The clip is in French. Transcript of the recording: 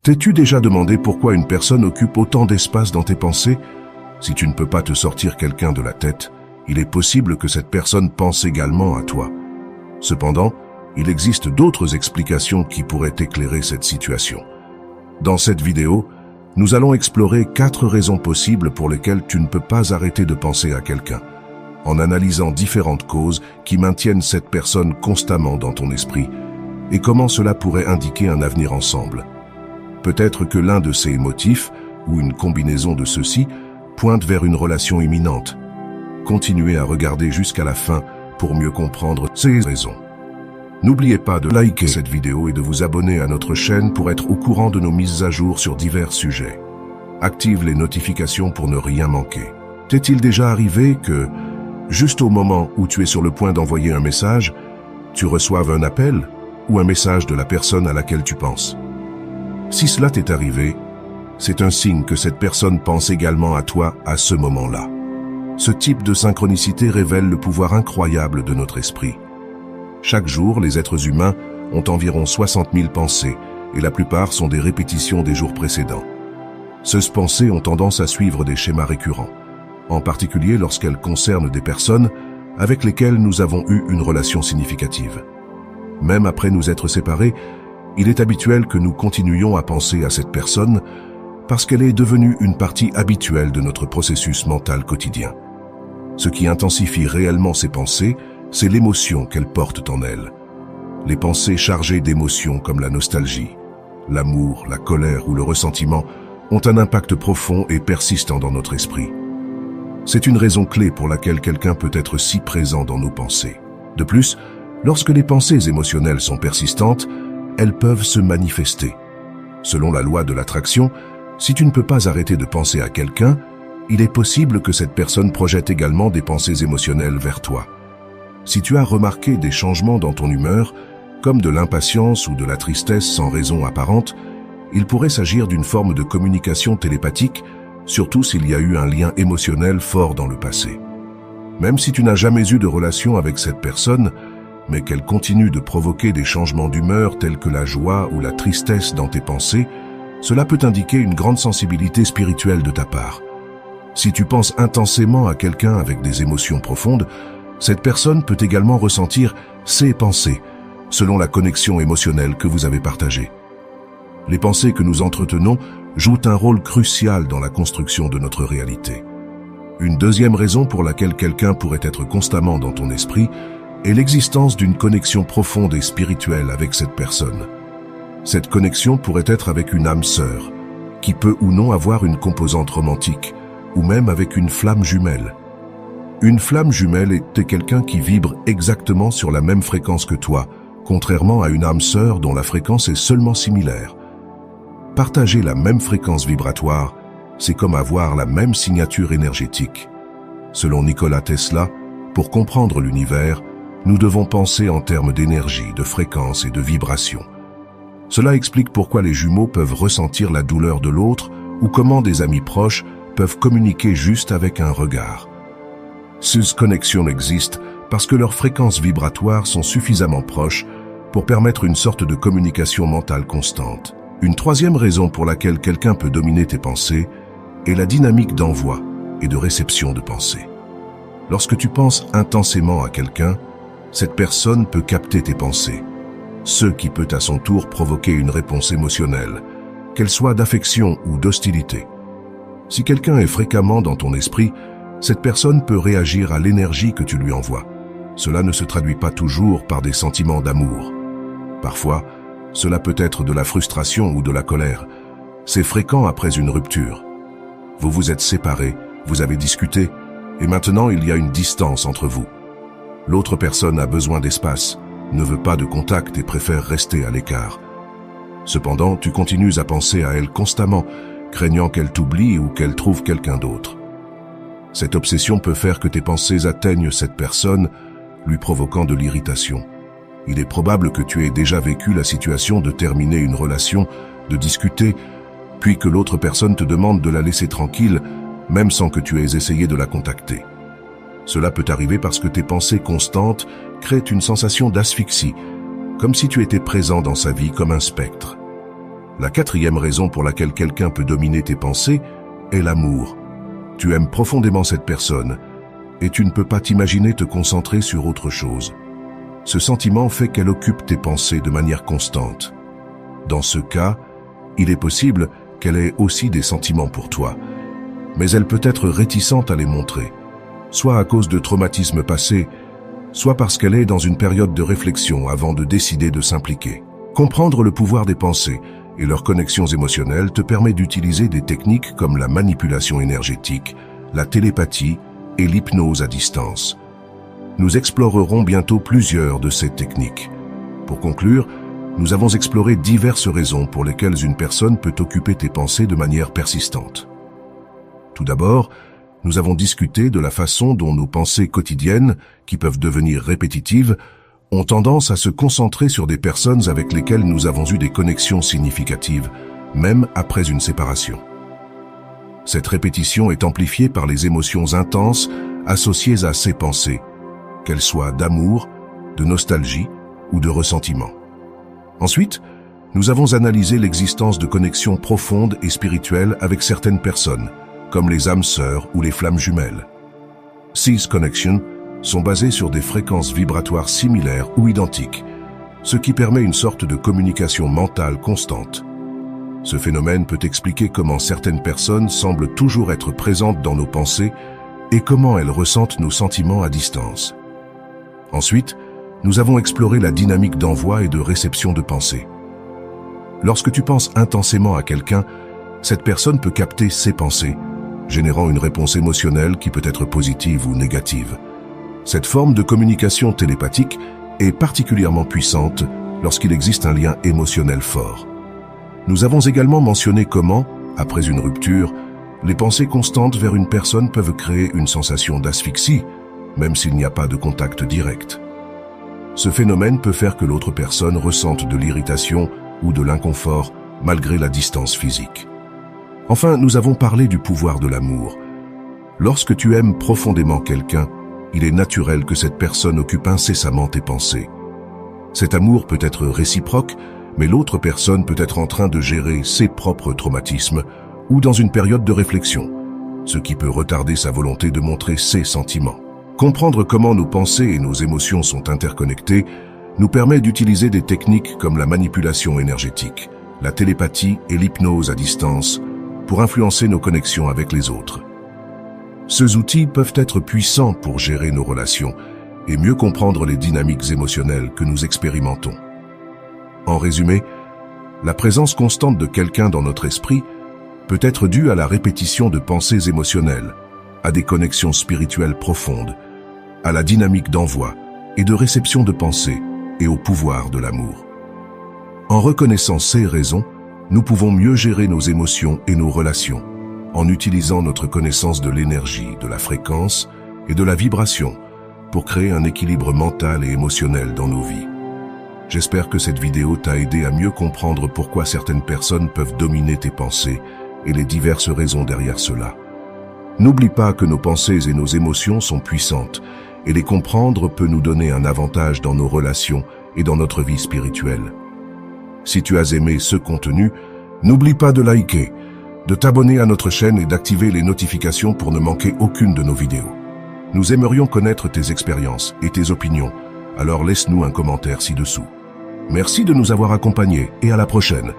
T'es-tu déjà demandé pourquoi une personne occupe autant d'espace dans tes pensées? Si tu ne peux pas te sortir quelqu'un de la tête, il est possible que cette personne pense également à toi. Cependant, il existe d'autres explications qui pourraient éclairer cette situation. Dans cette vidéo, nous allons explorer 4 raisons possibles pour lesquelles tu ne peux pas arrêter de penser à quelqu'un, en analysant différentes causes qui maintiennent cette personne constamment dans ton esprit, et comment cela pourrait indiquer un avenir ensemble. Peut-être que l'un de ces motifs, ou une combinaison de ceux-ci, pointe vers une relation imminente. Continuez à regarder jusqu'à la fin pour mieux comprendre ces raisons. N'oubliez pas de liker cette vidéo et de vous abonner à notre chaîne pour être au courant de nos mises à jour sur divers sujets. Active les notifications pour ne rien manquer. T'est-il déjà arrivé que, juste au moment où tu es sur le point d'envoyer un message, tu reçoives un appel ou un message de la personne à laquelle tu penses? Si cela t'est arrivé, c'est un signe que cette personne pense également à toi à ce moment-là. Ce type de synchronicité révèle le pouvoir incroyable de notre esprit. Chaque jour, les êtres humains ont environ 60 000 pensées, et la plupart sont des répétitions des jours précédents. Ces pensées ont tendance à suivre des schémas récurrents, en particulier lorsqu'elles concernent des personnes avec lesquelles nous avons eu une relation significative. Même après nous être séparés, il est habituel que nous continuions à penser à cette personne parce qu'elle est devenue une partie habituelle de notre processus mental quotidien. Ce qui intensifie réellement ces pensées, c'est l'émotion qu'elles portent en elles. Les pensées chargées d'émotions comme la nostalgie, l'amour, la colère ou le ressentiment ont un impact profond et persistant dans notre esprit. C'est une raison clé pour laquelle quelqu'un peut être si présent dans nos pensées. De plus, lorsque les pensées émotionnelles sont persistantes, elles peuvent se manifester. Selon la loi de l'attraction, si tu ne peux pas arrêter de penser à quelqu'un, il est possible que cette personne projette également des pensées émotionnelles vers toi. Si tu as remarqué des changements dans ton humeur, comme de l'impatience ou de la tristesse sans raison apparente, il pourrait s'agir d'une forme de communication télépathique, surtout s'il y a eu un lien émotionnel fort dans le passé. Même si tu n'as jamais eu de relation avec cette personne, mais qu'elle continue de provoquer des changements d'humeur tels que la joie ou la tristesse dans tes pensées, cela peut indiquer une grande sensibilité spirituelle de ta part. Si tu penses intensément à quelqu'un avec des émotions profondes, cette personne peut également ressentir ses pensées, selon la connexion émotionnelle que vous avez partagée. Les pensées que nous entretenons jouent un rôle crucial dans la construction de notre réalité. Une deuxième raison pour laquelle quelqu'un pourrait être constamment dans ton esprit est l'existence d'une connexion profonde et spirituelle avec cette personne. Cette connexion pourrait être avec une âme sœur, qui peut ou non avoir une composante romantique, ou même avec une flamme jumelle. Une flamme jumelle est quelqu'un qui vibre exactement sur la même fréquence que toi, contrairement à une âme sœur dont la fréquence est seulement similaire. Partager la même fréquence vibratoire, c'est comme avoir la même signature énergétique. Selon Nikola Tesla, pour comprendre l'univers, nous devons penser en termes d'énergie, de fréquence et de vibration. Cela explique pourquoi les jumeaux peuvent ressentir la douleur de l'autre ou comment des amis proches peuvent communiquer juste avec un regard. Ces connexions existent parce que leurs fréquences vibratoires sont suffisamment proches pour permettre une sorte de communication mentale constante. Une troisième raison pour laquelle quelqu'un peut dominer tes pensées est la dynamique d'envoi et de réception de pensées. Lorsque tu penses intensément à quelqu'un, cette personne peut capter tes pensées, ce qui peut à son tour provoquer une réponse émotionnelle, qu'elle soit d'affection ou d'hostilité. Si quelqu'un est fréquemment dans ton esprit, cette personne peut réagir à l'énergie que tu lui envoies. Cela ne se traduit pas toujours par des sentiments d'amour. Parfois, cela peut être de la frustration ou de la colère. C'est fréquent après une rupture. Vous vous êtes séparés, vous avez discuté, et maintenant il y a une distance entre vous. L'autre personne a besoin d'espace, ne veut pas de contact et préfère rester à l'écart. Cependant, tu continues à penser à elle constamment, craignant qu'elle t'oublie ou qu'elle trouve quelqu'un d'autre. Cette obsession peut faire que tes pensées atteignent cette personne, lui provoquant de l'irritation. Il est probable que tu aies déjà vécu la situation de terminer une relation, de discuter, puis que l'autre personne te demande de la laisser tranquille, même sans que tu aies essayé de la contacter. Cela peut arriver parce que tes pensées constantes créent une sensation d'asphyxie, comme si tu étais présent dans sa vie comme un spectre. La quatrième raison pour laquelle quelqu'un peut dominer tes pensées est l'amour. Tu aimes profondément cette personne et tu ne peux pas t'imaginer te concentrer sur autre chose. Ce sentiment fait qu'elle occupe tes pensées de manière constante. Dans ce cas, il est possible qu'elle ait aussi des sentiments pour toi, mais elle peut être réticente à les montrer, soit à cause de traumatismes passés, soit parce qu'elle est dans une période de réflexion avant de décider de s'impliquer. Comprendre le pouvoir des pensées et leurs connexions émotionnelles te permet d'utiliser des techniques comme la manipulation énergétique, la télépathie et l'hypnose à distance. Nous explorerons bientôt plusieurs de ces techniques. Pour conclure, nous avons exploré diverses raisons pour lesquelles une personne peut occuper tes pensées de manière persistante. Tout d'abord, nous avons discuté de la façon dont nos pensées quotidiennes, qui peuvent devenir répétitives, ont tendance à se concentrer sur des personnes avec lesquelles nous avons eu des connexions significatives, même après une séparation. Cette répétition est amplifiée par les émotions intenses associées à ces pensées, qu'elles soient d'amour, de nostalgie ou de ressentiment. Ensuite, nous avons analysé l'existence de connexions profondes et spirituelles avec certaines personnes, comme les âmes sœurs ou les flammes jumelles. These connections sont basées sur des fréquences vibratoires similaires ou identiques, ce qui permet une sorte de communication mentale constante. Ce phénomène peut expliquer comment certaines personnes semblent toujours être présentes dans nos pensées et comment elles ressentent nos sentiments à distance. Ensuite, nous avons exploré la dynamique d'envoi et de réception de pensées. Lorsque tu penses intensément à quelqu'un, cette personne peut capter ses pensées, générant une réponse émotionnelle qui peut être positive ou négative. Cette forme de communication télépathique est particulièrement puissante lorsqu'il existe un lien émotionnel fort. Nous avons également mentionné comment, après une rupture, les pensées constantes vers une personne peuvent créer une sensation d'asphyxie, même s'il n'y a pas de contact direct. Ce phénomène peut faire que l'autre personne ressente de l'irritation ou de l'inconfort malgré la distance physique. Enfin, nous avons parlé du pouvoir de l'amour. Lorsque tu aimes profondément quelqu'un, il est naturel que cette personne occupe incessamment tes pensées. Cet amour peut être réciproque, mais l'autre personne peut être en train de gérer ses propres traumatismes ou dans une période de réflexion, ce qui peut retarder sa volonté de montrer ses sentiments. Comprendre comment nos pensées et nos émotions sont interconnectées nous permet d'utiliser des techniques comme la manipulation énergétique, la télépathie et l'hypnose à distance pour influencer nos connexions avec les autres. Ces outils peuvent être puissants pour gérer nos relations et mieux comprendre les dynamiques émotionnelles que nous expérimentons. En résumé, la présence constante de quelqu'un dans notre esprit peut être due à la répétition de pensées émotionnelles, à des connexions spirituelles profondes, à la dynamique d'envoi et de réception de pensées et au pouvoir de l'amour. En reconnaissant ces raisons, nous pouvons mieux gérer nos émotions et nos relations, en utilisant notre connaissance de l'énergie, de la fréquence et de la vibration pour créer un équilibre mental et émotionnel dans nos vies. J'espère que cette vidéo t'a aidé à mieux comprendre pourquoi certaines personnes peuvent dominer tes pensées et les diverses raisons derrière cela. N'oublie pas que nos pensées et nos émotions sont puissantes et les comprendre peut nous donner un avantage dans nos relations et dans notre vie spirituelle. Si tu as aimé ce contenu, n'oublie pas de liker, de t'abonner à notre chaîne et d'activer les notifications pour ne manquer aucune de nos vidéos. Nous aimerions connaître tes expériences et tes opinions, alors laisse-nous un commentaire ci-dessous. Merci de nous avoir accompagnés et à la prochaine.